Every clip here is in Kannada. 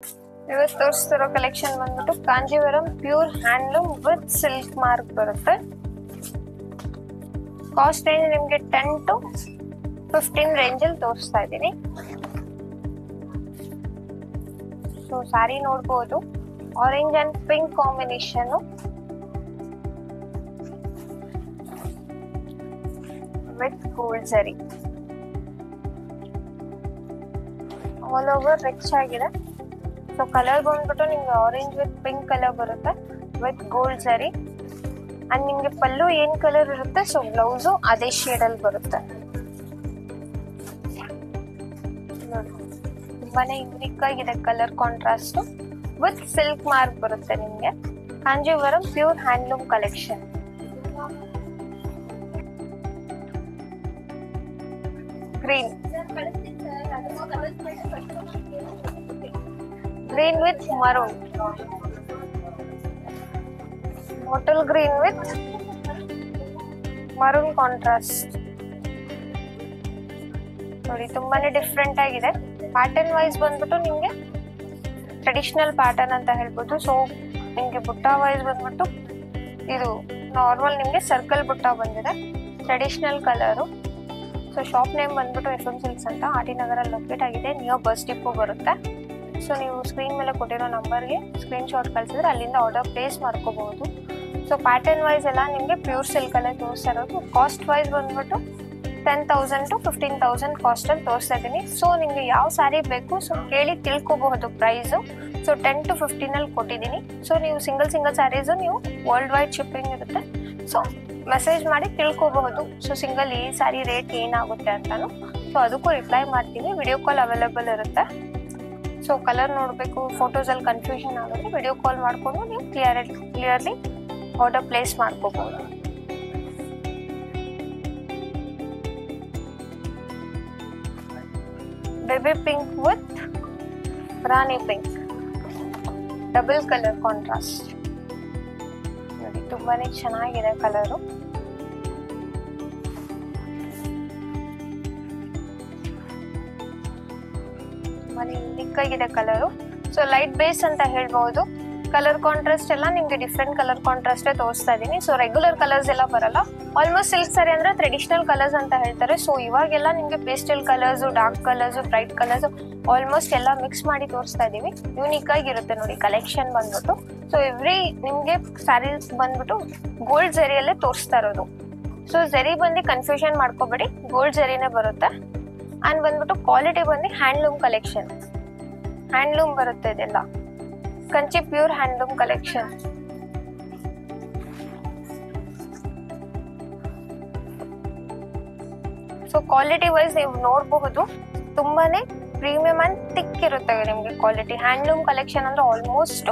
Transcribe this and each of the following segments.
ಇವತ್ತು ತೋರಿಸ್ತಿರೋ ಕಲೆಕ್ಷನ್ ಬಂದ್ಬಿಟ್ಟು Kanjeevaram pure handloom with silk mark ಬರುತ್ತೆ. ಕಾಸ್ಟ್ ರೇಂಜ್ ನಿಮ್ಗೆ 10 to 15 ರೇಂಜ್ ಅಲ್ಲಿ ತೋರಿಸ್ತಾ ಇದ್ದೀನಿ. ಸೊ ಸಾರಿ ನೋಡ್ಬೋದು, orange and pink combination with gold ಜರಿ, ಆಲ್ ಓವರ್ ರಿಚ್ ಆಗಿದೆ. ಸೊ ಕಲರ್ ಬಂದ್ಬಿಟ್ಟು ನಿಮ್ಗೆ ಆರೆಂಜ್ ವಿತ್ ಪಿಂಕ್ ಕಲರ್ ಬರುತ್ತೆ ವಿತ್ ಗೋಲ್ಡ್ ಜರಿ. ಅಂಡ್ ನಿಮ್ಗೆ ಪಲ್ಲು ಏನ್ ಕಲರ್ ಇರುತ್ತೆ, ಸೊ ಬ್ಲೌಸು ಅದೇ ಶೇಡ್ ಅಲ್ಲಿ ಬರುತ್ತೆ. ತುಂಬಾನೇ ಯೂನಿಕ್ ಆಗಿದೆ colour contrast with silk mark ಬರುತ್ತೆ ನಿಮ್ಗೆ. Kanjeevaram pure handloom collection. Green with maroon, bottle green with maroon contrast. ನೋಡಿ ತುಂಬಾನೇ ಡಿಫ್ರೆಂಟ್ ಆಗಿದೆ. ಪ್ಯಾಟರ್ನ್ ವೈಸ್ ಬಂದ್ಬಿಟ್ಟು ನಿಮ್ಗೆ ಟ್ರೆಡಿಷನಲ್ ಪ್ಯಾಟರ್ನ್ ಅಂತ ಹೇಳ್ಬೋದು. ಸೊ ನಿಮ್ಗೆ ಬುಟ್ಟ ವೈಸ್ ಬಂದ್ಬಿಟ್ಟು ಇದು ನಾರ್ಮಲ್ ನಿಮ್ಗೆ ಸರ್ಕಲ್ ಬುಟ್ಟ ಬಂದಿದೆ, traditional colour. So shop name ಬಂದ್ಬಿಟ್ಟು FM Silks ಅಂತ, ಆರ್ ಟಿ ನಗರ ಲೊಕೇಟ್ ಆಗಿದೆ, ನಿಯರ್ ಬಸ್ ಡಿಪೋ ಬರುತ್ತೆ. ಸೊ ನೀವು ಸ್ಕ್ರೀನ್ ಮೇಲೆ ಕೊಟ್ಟಿರೋ ನಂಬರ್ಗೆ ಸ್ಕ್ರೀನ್ ಶಾಟ್ ಕಳಿಸಿದ್ರೆ ಅಲ್ಲಿಂದ ಆರ್ಡರ್ ಪ್ಲೇಸ್ ಮಾಡ್ಕೋಬಹುದು. ಸೊ ಪ್ಯಾಟರ್ನ್ ವೈಸ್ ಎಲ್ಲ ನಿಮಗೆ ಪ್ಯೂರ್ ಸಿಲ್ಕ್ ಅಲ್ಲೇ ತೋರಿಸ್ತಾ ಇರೋದು. ಕಾಸ್ಟ್ ವೈಸ್ ಬಂದ್ಬಿಟ್ಟು 10,000 to 15,000 ಕಾಸ್ಟ್ ಅಲ್ಲಿ ತೋರಿಸ್ತಾ ಇದ್ದೀನಿ. ಸೊ ನಿಮ್ಗೆ ಯಾವ ಸ್ಯಾರಿ ಬೇಕು ಸೊ ಕೇಳಿ ತಿಳ್ಕೋಬಹುದು ಪ್ರೈಸು. ಸೊ 10 to 15 ಅಲ್ಲಿ ಕೊಟ್ಟಿದ್ದೀನಿ. ಸೊ ನೀವು ಸಿಂಗಲ್ ಸ್ಯಾರೀಸು ನೀವು ವರ್ಲ್ಡ್ ವೈಡ್ ಶಿಪ್ಪಿಂಗ್ ಇರುತ್ತೆ. ಸೊ ಮೆಸೇಜ್ ಮಾಡಿ ತಿಳ್ಕೋಬಹುದು. ಸೊ ಸಿಂಗಲ್ ಈ ಸ್ಯಾರಿ ರೇಟ್ ಏನಾಗುತ್ತೆ ಅಂತಾನು ಸೊ ಅದಕ್ಕೂ ರಿಪ್ಲೈ ಮಾಡ್ತೀನಿ. ವಿಡಿಯೋ ಕಾಲ್ ಅವೈಲೇಬಲ್ ಇರುತ್ತೆ. ಸೊ ಕಲರ್ ನೋಡಬೇಕು, ಫೋಟೋಸ್ ಅಲ್ಲಿ ಕನ್ಫ್ಯೂಷನ್ ಆಗುತ್ತೆ, ವಿಡಿಯೋ ಕಾಲ್ ಮಾಡಿಕೊಂಡು ನೀವು ಕ್ಲಿಯರ್ಲಿ ಆರ್ಡರ್ ಪ್ಲೇಸ್ ಮಾಡ್ಕೋಬಹುದು. Baby pink with Rani pink, double colour contrast. ನೋಡಿ ತುಂಬಾನೇ ಚೆನ್ನಾಗಿದೆ ಕಲರು. ಯುನಿಕ್ ಆಗಿದೆ ಕಲರು. ಸೊ ಲೈಟ್ ಬೇಸ್ ಅಂತ ಹೇಳ್ಬಹುದು. ಕಲರ್ ಕಾಂಟ್ರಾಸ್ಟ್ ಎಲ್ಲ ನಿಮ್ಗೆ ಡಿಫ್ರೆಂಟ್ ಕಲರ್ ಕಾಂಟ್ರಾಸ್ಟ್ ತೋರಿಸ್ತಾ ಇದೀನಿ. ಸೊ ರೆಗ್ಯುಲರ್ ಕಲರ್ಸ್ ಎಲ್ಲ ಬರಲ್ಲ. ಆಲ್ಮೋಸ್ಟ್ ಸಿಲ್ಕ್ ಸಾರಿ ಅಂದ್ರೆ ಟ್ರೆಡಿಷನಲ್ ಕಲರ್ಸ್ ಅಂತ ಹೇಳ್ತಾರೆ. ಸೊ ಇವಾಗೆಲ್ಲ ನಿಮ್ಗೆ pastel colours, dark colours, bright colours almost ಎಲ್ಲ ಮಿಕ್ಸ್ ಮಾಡಿ ತೋರಿಸ್ತಾ ಇದೀವಿ. ಯೂನಿಕ್ ಆಗಿರುತ್ತೆ ನೋಡಿ ಕಲೆಕ್ಷನ್ ಬಂದ್ಬಿಟ್ಟು. ಸೊ ಎವ್ರಿ ನಿಮ್ಗೆ ಸ್ಯಾರೀಸ್ ಬಂದ್ಬಿಟ್ಟು ಗೋಲ್ಡ್ ಜರಿಯಲ್ಲೇ ತೋರಿಸ್ತಾ ಇರೋದು. ಸೊ ಜರಿ ಬಂದು ಕನ್ಫ್ಯೂಷನ್ ಮಾಡ್ಕೋಬೇಡಿ, ಗೋಲ್ಡ್ ಜರಿನೇ ಬರುತ್ತೆ. ಅಂಡ್ ಬಂದ್ಬಿಟ್ಟು ಕ್ವಾಲಿಟಿ ಬಂದು ಹ್ಯಾಂಡ್ಲೂಮ್ ಕಲೆಕ್ಷನ್, ಹ್ಯಾಂಡ್ಲೂಮ್ ಬರುತ್ತೆ ಇದೆಲ್ಲ. Kanchi pure handloom collection. So quality wise ನೀವು ನೋಡಬಹುದು, ತುಂಬಾನೇ ಪ್ರೀಮಿಯಂ ಅಂಡ್ ಥಿಕ್ ಇರುತ್ತೆ ನಿಮ್ಗೆ ಕ್ವಾಲಿಟಿ. ಹ್ಯಾಂಡ್ಲೂಮ್ ಕಲೆಕ್ಷನ್ ಅಂದ್ರೆ ಆಲ್ಮೋಸ್ಟ್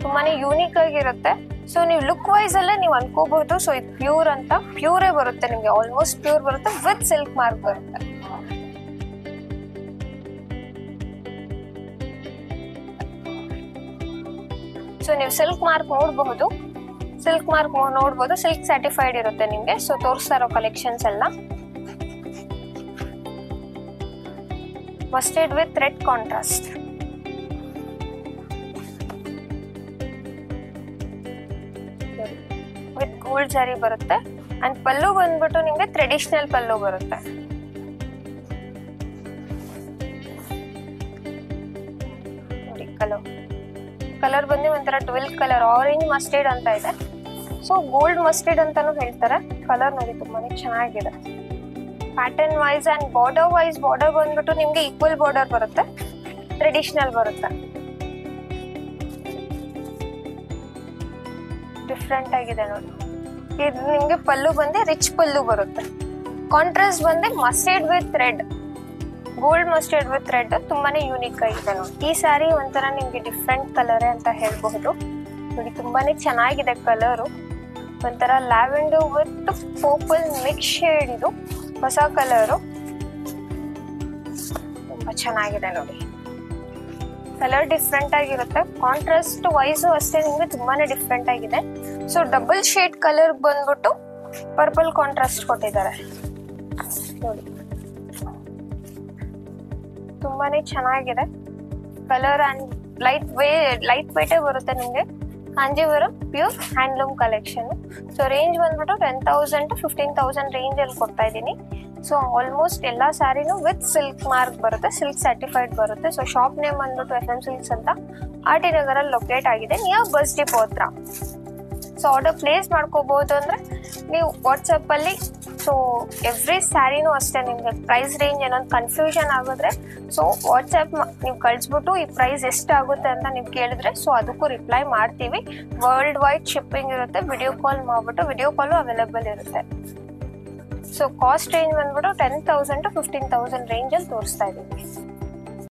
ತುಂಬಾನೇ ಯೂನಿಕ್ ಆಗಿರುತ್ತೆ. ಸೊ ನೀವು ಲುಕ್ ವೈಸ್ ಅಲ್ಲೇ ನೀವು ಅನ್ಕೋಬಹುದು. ಸೊ ಇದು ಪ್ಯೂರ್ ಅಂತ, ಪ್ಯೂರೇ ಬರುತ್ತೆ ನಿಮ್ಗೆ, ಆಲ್ಮೋಸ್ಟ್ ಪ್ಯೂರ್ ಬರುತ್ತೆ ವಿತ್ ಸಿಲ್ಕ್ ಮಾರ್ಕ್ ಬರುತ್ತೆ. ಸೊ ನೀವು ಸಿಲ್ಕ್ ಮಾರ್ಕ್ ನೋಡಬಹುದು, ಸಿಲ್ಕ್ ಸರ್ಟಿಫೈಡ್ ಇರುತ್ತೆ ನಿಮ್ಗೆ. ಸೊ ತೋರಿಸ್ತಾ ಇರೋ ಕಲೆಕ್ಷನ್ಸ್ ಎಲ್ಲ mustard with red contrast. With gold ಜರಿ ಬರುತ್ತೆ. ಅಂಡ್ ಪಲ್ಲು ಬಂದ್ಬಿಟ್ಟು ನಿಮ್ಗೆ ಟ್ರೆಡಿಷನಲ್ ಪಲ್ಲು ಬರುತ್ತೆ. ನೋಡಿ ಕಲರ್ ಬಂದು ಒಂಥರ ಟ್ವೆಲ್ ಕಲರ್ ಆರೆಂಜ್ ಮಸ್ಟರ್ಡ್ ಅಂತ ಇದೆ. ಸೊ ಗೋಲ್ಡ್ ಮಸ್ಟರ್ಡ್ ಅಂತಾನು ಹೇಳ್ತಾರೆ. ಕಲರ್ ನೋಡಿ ತುಂಬಾನೇ ಚೆನ್ನಾಗಿದೆ. ಪ್ಯಾಟರ್ನ್ ವೈಸ್ ಅಂಡ್ ಬಾರ್ಡರ್ ಬಂದ್ಬಿಟ್ಟು ನಿಮ್ಗೆ ಈಕ್ವಲ್ ಬಾರ್ಡರ್ ಬರುತ್ತೆ, ಟ್ರೆಡಿಷನಲ್ ಬರುತ್ತೆ. ಡಿಫ್ರೆಂಟ್ ಆಗಿದೆ ನೋಡಿ. ಇದು ನಿಮ್ಗೆ ಪಲ್ಲು ಬಂದು ರಿಚ್ ಪಲ್ಲು ಬರುತ್ತೆ. ಕಾಂಟ್ರಾಸ್ಟ್ ಬಂದು mustard with red, gold mustard with red, ತುಂಬಾನೇ ಯೂನಿಕ್ ಆಗಿದೆ ನೋಡಿ. ಈ ಸ್ಯಾರಿ ಒಂಥರ ನಿಮ್ಗೆ ಡಿಫ್ರೆಂಟ್ ಕಲರ್ ಅಂತ ಹೇಳ್ಬಹುದು. ನೋಡಿ ತುಂಬಾನೇ ಚೆನ್ನಾಗಿದೆ ಕಲರು. ಒಂಥರ lavender with purple mix shade, ಇದು ಹೊಸ ಕಲರು, ತುಂಬಾ ಚೆನ್ನಾಗಿದೆ ನೋಡಿ. ಕಲರ್ ಡಿಫ್ರೆಂಟ್ ಆಗಿರುತ್ತೆ. ಕಾಂಟ್ರಾಸ್ಟ್ ವೈಸು ಅಷ್ಟೇ ನಿಮ್ಗೆ ತುಂಬಾನೇ ಡಿಫ್ರೆಂಟ್ ಆಗಿದೆ. ಸೊ ಡಬಲ್ ಶೇಡ್ ಕಲರ್ ಬಂದ್ಬಿಟ್ಟು ಪರ್ಪಲ್ ಕಾಂಟ್ರಾಸ್ಟ್ ಕೊಟ್ಟಿದ್ದಾರೆ ನೋಡಿ. ತುಂಬಾನೇ ಚೆನ್ನಾಗಿದೆ ಕಲರ್ ಅಂಡ್ ಲೈಟ್ ವೇಟೇ ಬರುತ್ತೆ ನಿಮಗೆ. Kanjeevaram pure handloom collection. So range ಬಂದ್ಬಿಟ್ಟು 10,000 to 15,000 ರೇಂಜ್ ಅಲ್ಲಿ ಕೊಡ್ತಾ ಇದ್ದೀನಿ. ಸೊ ಆಲ್ಮೋಸ್ಟ್ ಎಲ್ಲಾ ಸ್ಯಾರಿನೂ ವಿತ್ ಸಿಲ್ಕ್ ಮಾರ್ಕ್ ಬರುತ್ತೆ, ಸಿಲ್ಕ್ ಸರ್ಟಿಫೈಡ್ ಬರುತ್ತೆ. ಸೊ ಶಾಪ್ ನೇಮ್ ಬಂದ್ಬಿಟ್ಟು FM ಸಿಲ್ಕ್ಸ್ ಅಂತ RT ನಗರಲ್ಲಿ ಲೊಕೇಟ್ ಆಗಿದೆ, ನಿಯರ್ ಬಸ್ ಡಿಪೋ ಹತ್ರ. ಸೊ ಆರ್ಡರ್ ಪ್ಲೇಸ್ ಮಾಡ್ಕೋಬಹುದು ಅಂದ್ರೆ ನೀವು ವಾಟ್ಸಪ್ ಅಲ್ಲಿ. ಸೊ ಎವ್ರಿ ಸ್ಯಾರಿನೂ ಅಷ್ಟೇ, ನಿಮ್ಗೆ ಪ್ರೈಸ್ ರೇಂಜ್ ಏನೊಂದು ಕನ್ಫ್ಯೂಷನ್ ಆಗಿದ್ರೆ ಸೊ ವಾಟ್ಸಪ್ ನೀವು ಕಳಿಸ್ಬಿಟ್ಟು ಈ ಪ್ರೈಸ್ ಎಷ್ಟಾಗುತ್ತೆ ಅಂತ ನೀವು ಕೇಳಿದ್ರೆ ಸೊ ಅದಕ್ಕೂ ರಿಪ್ಲೈ ಮಾಡ್ತೀವಿ. ವರ್ಲ್ಡ್ ವೈಡ್ ಶಿಪ್ಪಿಂಗ್ ಇರುತ್ತೆ, ವಿಡಿಯೋ ಕಾಲ್ ಮಾಡ್ಬಿಟ್ಟು ವಿಡಿಯೋ ಕಾಲು ಅವೈಲೇಬಲ್ ಇರುತ್ತೆ. ಸೊ ಕಾಸ್ಟ್ ರೇಂಜ್ ಬಂದ್ಬಿಟ್ಟು 10,000 to 15,000 ರೇಂಜಲ್ಲಿ ತೋರಿಸ್ತಾ ಇದ್ದೀವಿ.